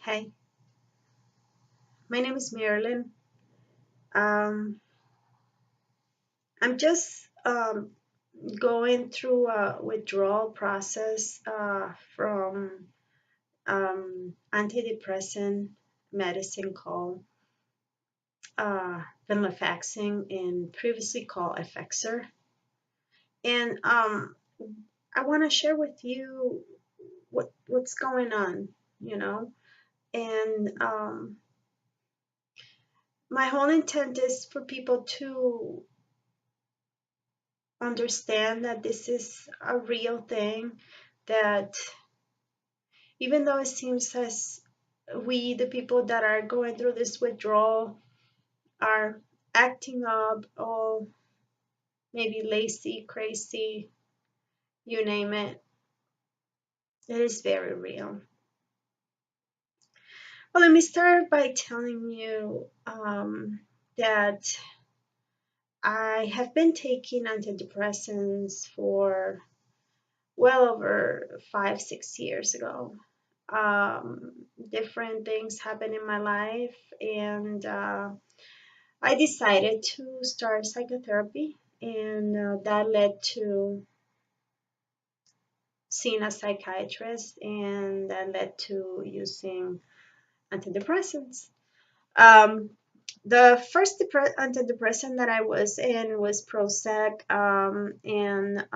Hey, my name is Marilyn. Um, I'm just going through a withdrawal process from antidepressant medicine called venlafaxine and previously called Effexor. And I want to share with you what's going on, you know. And my whole intent is for people to understand that this is a real thing, that even though it seems as we, the people that are going through this withdrawal, are acting up or maybe lazy, crazy, you name it, it is very real. Well, let me start by telling you that I have been taking antidepressants for well over 5, 6 years ago. um, Different things happened in my life, and I decided to start psychotherapy, and that led to seeing a psychiatrist, and that led to using antidepressants. Um, the first antidepressant that I was in was Prozac, and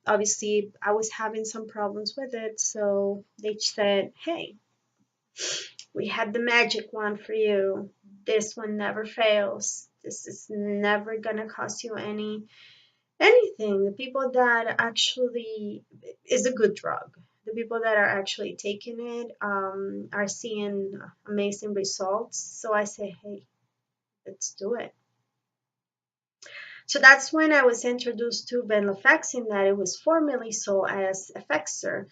obviously I was having some problems with it, so they said, "Hey, we had the magic one for you. This one never fails. This is never gonna cost you anything." The people that actually is a good drug. The people that are actually taking it are seeing amazing results. So I say, hey, let's do it. So that's when I was introduced to venlafaxine, that it was formerly sold as Effexor.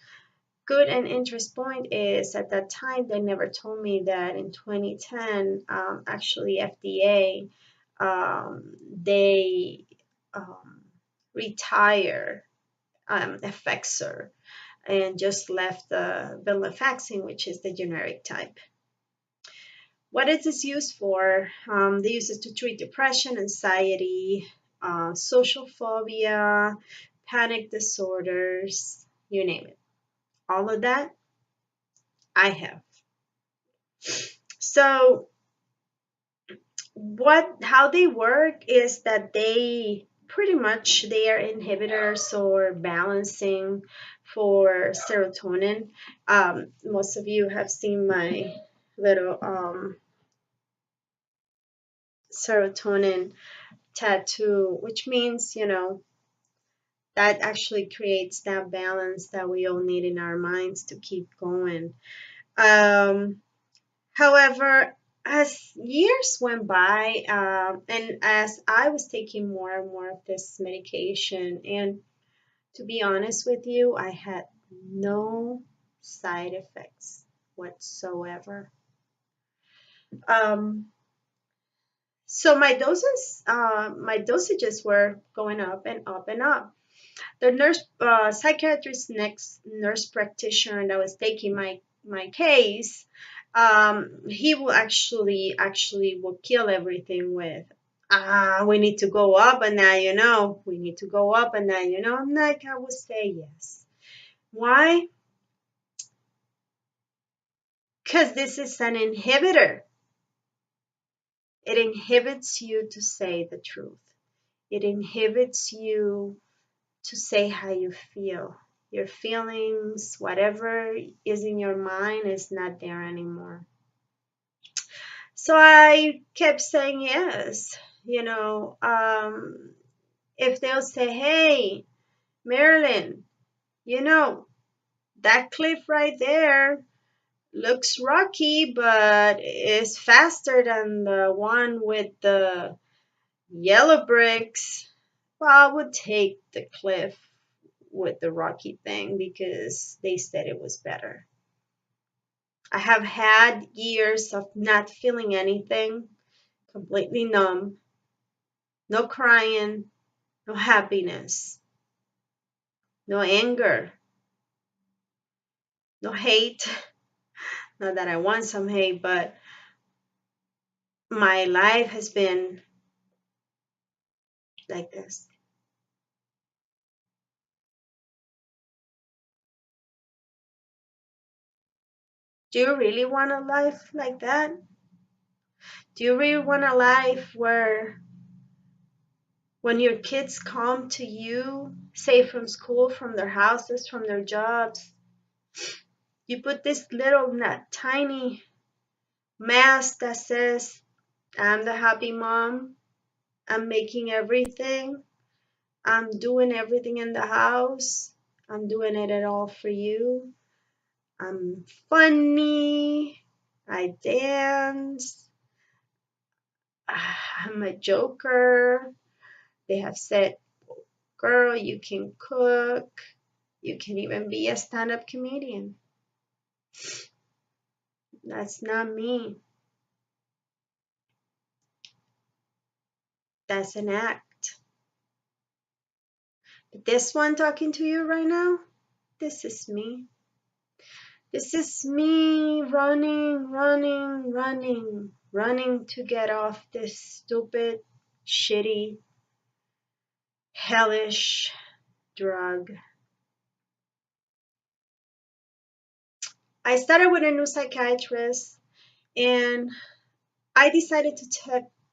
Good and interest point is at that time they never told me that in 2010, actually FDA, they um, retire Effexor and just left the venlafaxine, which is the generic type. What is this used for? They use it to treat depression, anxiety, social phobia, panic disorders, you name it. All of that I have. So how they work is that they are inhibitors or balancing for serotonin. Most of you have seen my little serotonin tattoo, which means, that actually creates that balance that we all need in our minds to keep going. Um, However, as years went by, and as I was taking more and more of this medication, and to be honest with you, I had no side effects whatsoever. Um, so my dosages were going up and up and up. The psychiatrist, next nurse practitioner that was taking my case, he will actually will kill everything with, we need to go up, and now we need to go up, and now I'm like, I would say yes. Why? Because this is an inhibitor. It inhibits you to say the truth. It inhibits you to say how you feel. Your feelings, whatever is in your mind, is not there anymore. So I kept saying yes. If they'll say, hey, Marilyn, you know, that cliff right there looks rocky, but is faster than the one with the yellow bricks. Well, I would take the cliff with the rocky thing because they said it was better. I have had years of not feeling anything, completely numb, no crying, no happiness, no anger, no hate, Not that I want some hate, but my life has been like this. Do you really want a life like that? Do you really want a life where when your kids come to you, say from school, from their houses, from their jobs, you put this little tiny mask that says, I'm the happy mom, I'm making everything, I'm doing everything in the house, I'm doing it all for you, I'm funny, I dance, I'm a joker. They have said, girl, you can cook, you can even be a stand-up comedian. That's not me. That's an act. But this one talking to you right now, this is me. This is me running, running, running, running to get off this stupid, shitty, hellish drug. I started with a new psychiatrist and I decided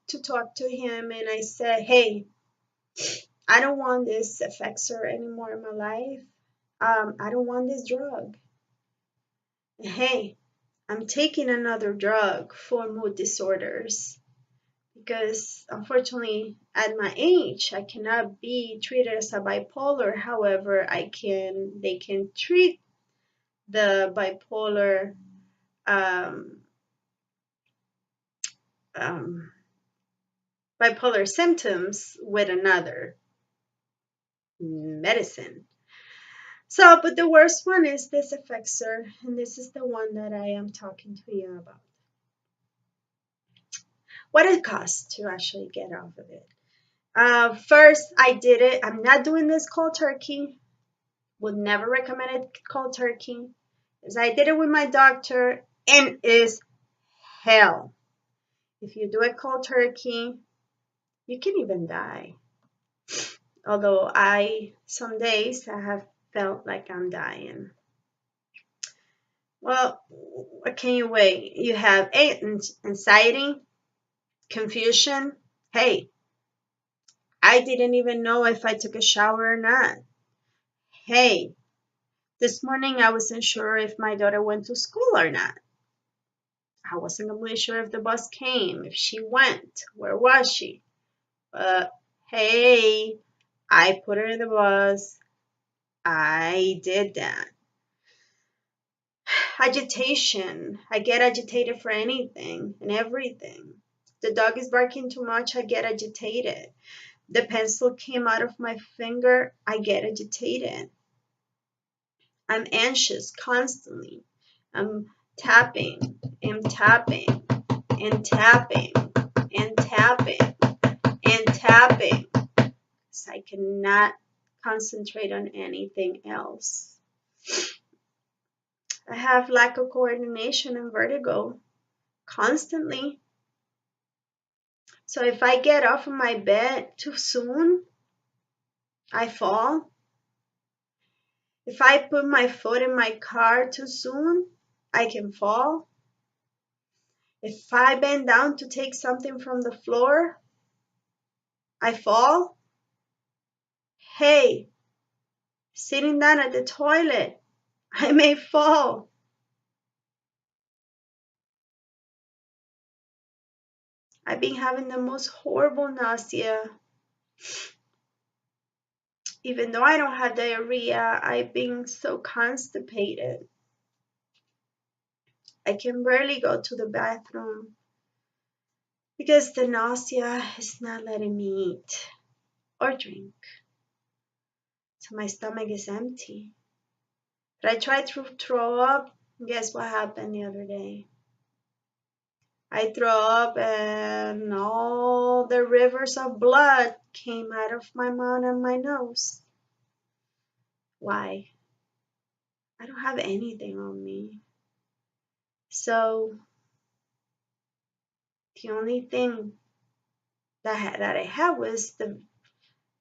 to talk to him and I said, hey, I don't want this Effexor anymore in my life. I don't want this drug. Hey, I'm taking another drug for mood disorders because unfortunately at my age I cannot be treated as a bipolar. However, they can treat the um, um, bipolar symptoms with another medicine. So, but the worst one is this Effexor, and this is the one that I am talking to you about. What it costs to actually get off of it. First, I did it. I'm not doing this cold turkey. Would never recommend it cold turkey. As I did it with my doctor, and it is hell. If you do it cold turkey, you can even die. Although some days I have felt like I'm dying. Well, what can you weigh? You have anxiety, confusion. Hey, I didn't even know if I took a shower or not. Hey, this morning I wasn't sure if my daughter went to school or not. I wasn't completely sure if the bus came, if she went, where was she? But hey, I put her in the bus. I did that. Agitation. I get agitated for anything and everything. The dog is barking too much, I get agitated. The pencil came out of my finger, I get agitated. I'm anxious constantly. I'm tapping and tapping and tapping and tapping and tapping. So I cannot concentrate on anything else. I have lack of coordination and vertigo constantly. So if I get off of my bed too soon, I fall. If I put my foot in my car too soon, I can fall. If I bend down to take something from the floor, I fall. Hey, sitting down at the toilet, I may fall. I've been having the most horrible nausea. Even though I don't have diarrhea, I've been so constipated. I can barely go to the bathroom because the nausea is not letting me eat or drink. So my stomach is empty. But I tried to throw up. Guess what happened the other day? I threw up and all the rivers of blood came out of my mouth and my nose. Why? I don't have anything on me. So the only thing that I had was the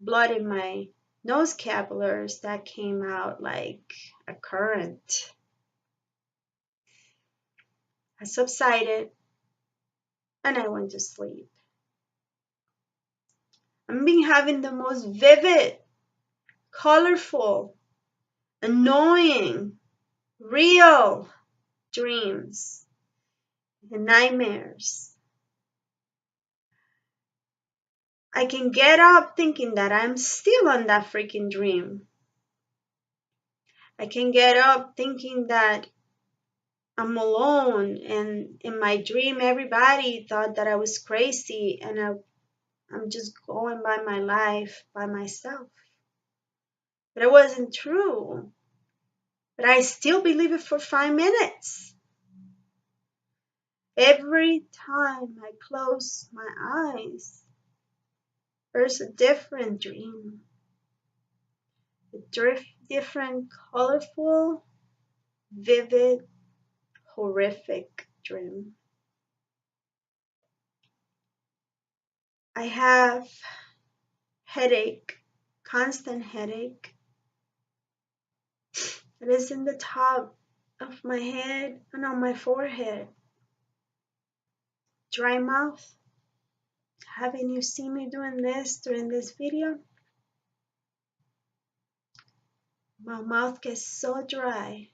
blood in my nose capillaries that came out like a current. I subsided and I went to sleep. I've been having the most vivid, colorful, annoying, real dreams and nightmares. I can get up thinking that I'm still on that freaking dream. I can get up thinking that I'm alone, and in my dream everybody thought that I was crazy and I'm just going by my life by myself. But it wasn't true. But I still believe it for 5 minutes. Every time I close my eyes, there's a different dream. A different, colorful, vivid, horrific dream. I have headache, constant headache. It is in the top of my head and on my forehead. Dry mouth. Haven't you seen me doing this during this video? My mouth gets so dry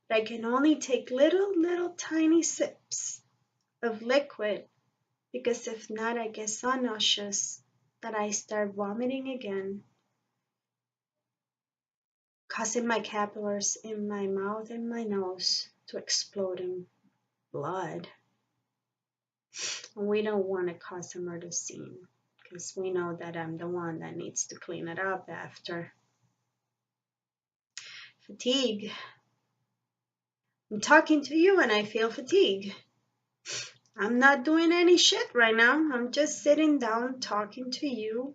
that I can only take little tiny sips of liquid, because if not I get so nauseous that I start vomiting again, causing my capillaries in my mouth and my nose to explode in blood. And we don't want to cause a murder scene, because we know that I'm the one that needs to clean it up after. Fatigue. I'm talking to you and I feel fatigue. I'm not doing any shit right now. I'm just sitting down talking to you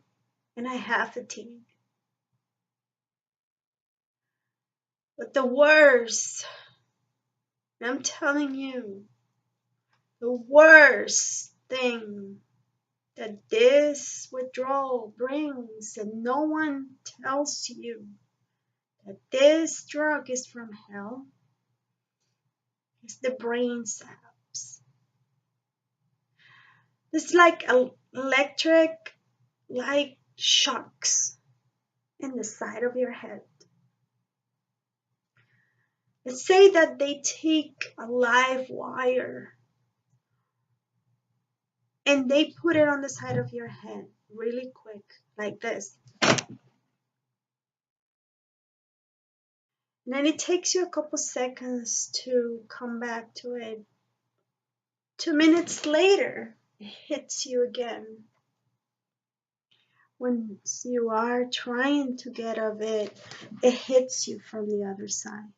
and I have fatigue. But the worst, and I'm telling you, the worst thing that this withdrawal brings, and no one tells you that this drug is from hell, is the brain zaps. It's like electric light shocks in the side of your head. Let's say that they take a live wire and they put it on the side of your head really quick, like this. And then it takes you a couple seconds to come back to it. 2 minutes later, it hits you again. Once you are trying to get of it, it hits you from the other side.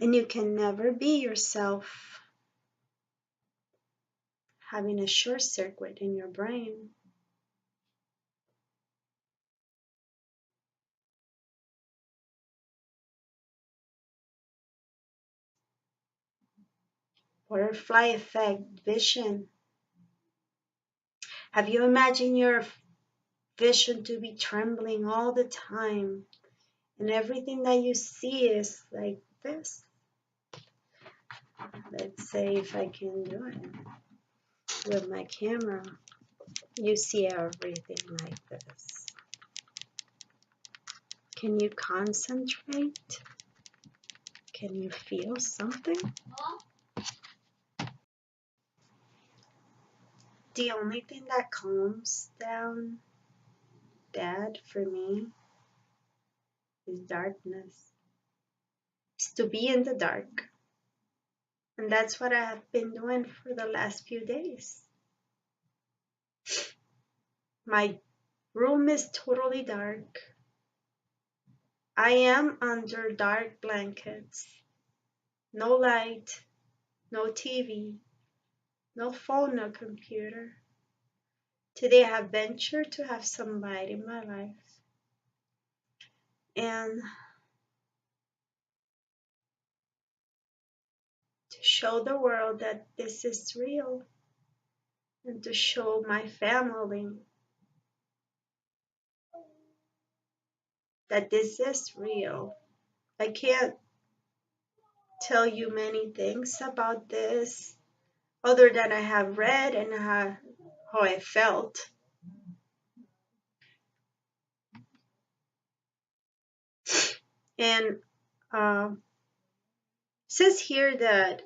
And you can never be yourself, having a short circuit in your brain. Butterfly effect, vision. Have you imagined your vision to be trembling all the time and everything that you see is like this? Let's say if I can do it with my camera. You see everything like this. Can you concentrate? Can you feel something? The only thing that calms down that for me is darkness. It's to be in the dark. And that's what I have been doing for the last few days. My room is totally dark. I am under dark blankets. No light, no TV, no phone, no computer. Today I have ventured to have some light in my life. And show the world that this is real and to show my family that this is real. I can't tell you many things about this other than I have read and how I felt. And says here that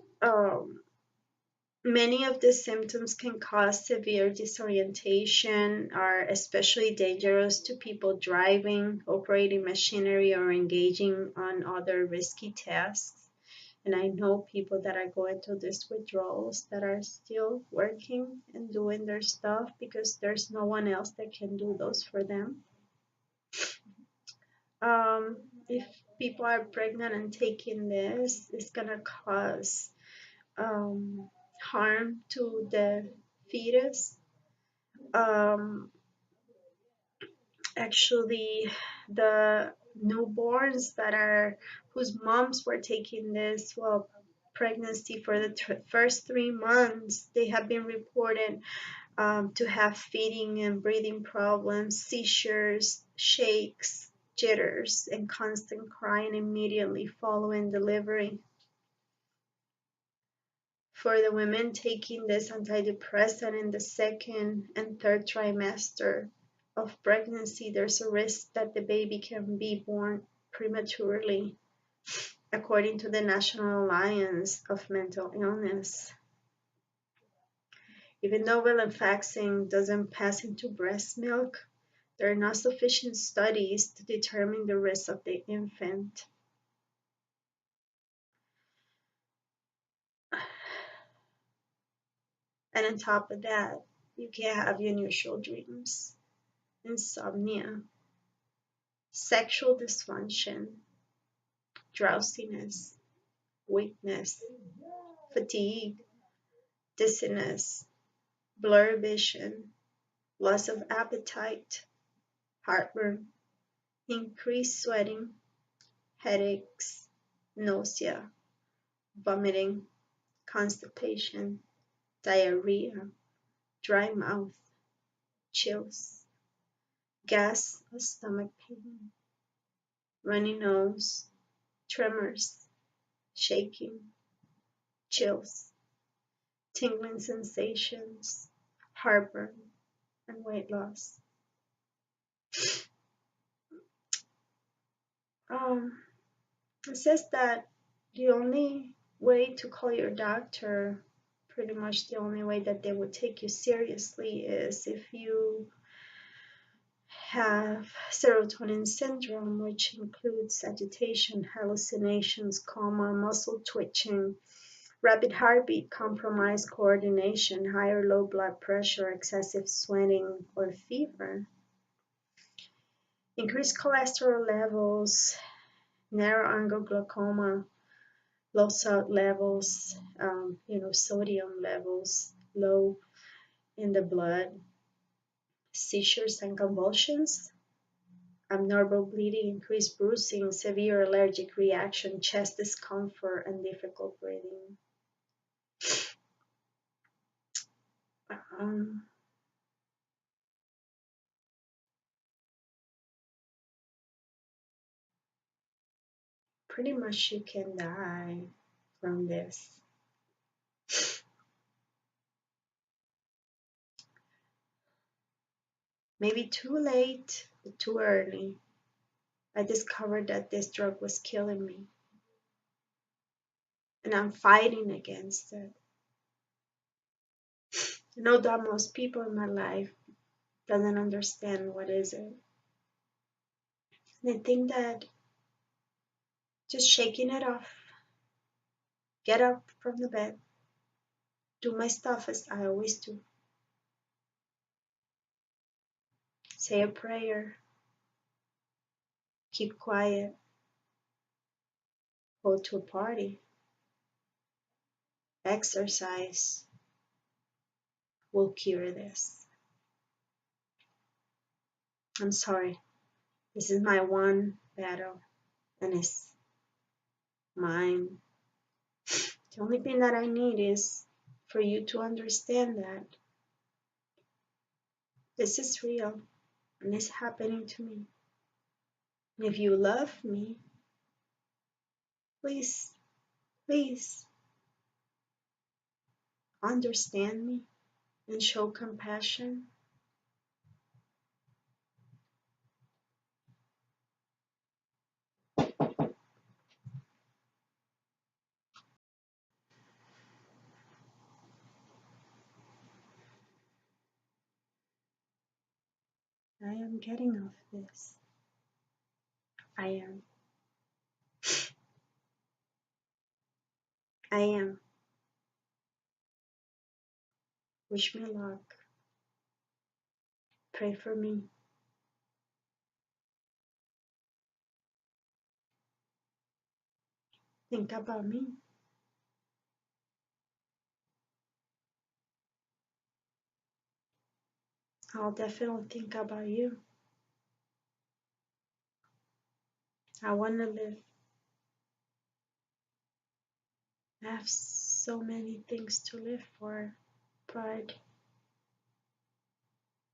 many of the symptoms can cause severe disorientation, are especially dangerous to people driving, operating machinery, or engaging on other risky tasks. And I know people that are going through these withdrawals that are still working and doing their stuff because there's no one else that can do those for them. If people are pregnant and taking this, it's gonna cause harm to the fetus. Um, Actually, the newborns that are whose moms were taking this, well, pregnancy for the first 3 months, they have been reported to have feeding and breathing problems, seizures, shakes, jitters, and constant crying immediately following delivery. For the women taking this antidepressant in the second and third trimester of pregnancy, there's a risk that the baby can be born prematurely, according to the National Alliance of Mental Illness. Even though venlafaxine doesn't pass into breast milk, there are not sufficient studies to determine the risk of the infant. And on top of that, you can have unusual dreams, insomnia, sexual dysfunction, drowsiness, weakness, fatigue, dizziness, blurred vision, loss of appetite, heartburn, increased sweating, headaches, nausea, vomiting, constipation, diarrhea, dry mouth, chills, gas or stomach pain, runny nose, tremors, shaking, chills, tingling sensations, heartburn, and weight loss. Um, it says that the only way to call your doctor, pretty much the only way that they would take you seriously, is if you have serotonin syndrome, which includes agitation, hallucinations, coma, muscle twitching, rapid heartbeat, compromised coordination, high or low blood pressure, excessive sweating, or fever. Increased cholesterol levels, narrow angle glaucoma, low salt levels, sodium levels low in the blood, seizures and convulsions, abnormal bleeding, increased bruising, severe allergic reaction, chest discomfort, and difficult breathing. Um, Pretty much you can die from this. Maybe too late, but too early. I discovered that this drug was killing me, and I'm fighting against it. I know that most people in my life doesn't understand what is it. And I think that just shaking it off, get up from the bed, do my stuff as I always do, say a prayer, keep quiet, go to a party, exercise will cure this. I'm sorry, this is my one battle, and it's mine. The only thing that I need is for you to understand that this is real and it's happening to me. And if you love me, please, please understand me and show compassion. I am getting off this. I am. I am. Wish me luck. Pray for me. Think about me. I'll definitely think about you. I want to live. I have so many things to live for, but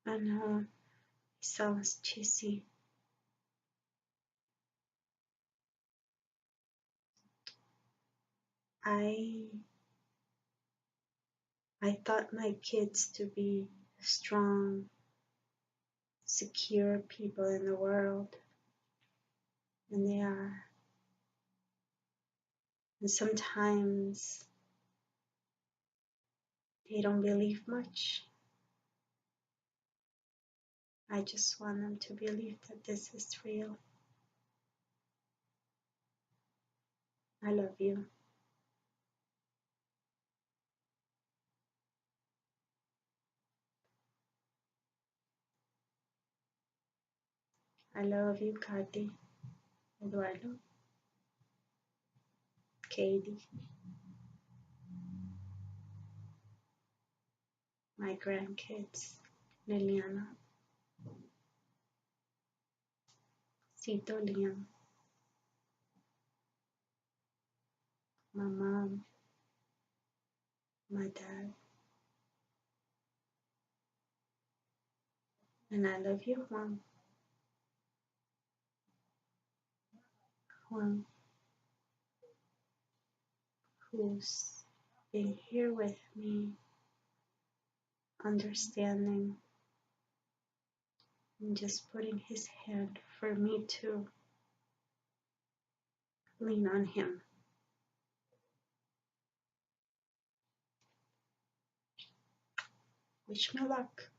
I know it sounds cheesy. I I thought my kids to be strong, secure people in the world, and they are. And sometimes they don't believe much. I just want them to believe that this is real. I love you. I love you, Kathy, Eduardo, Katie, my grandkids, Liliana, Cito, Liam, my mom, my dad, and I love you, Juan. Juan, who's been here with me, understanding and just putting his hand for me to lean on him. Wish me luck.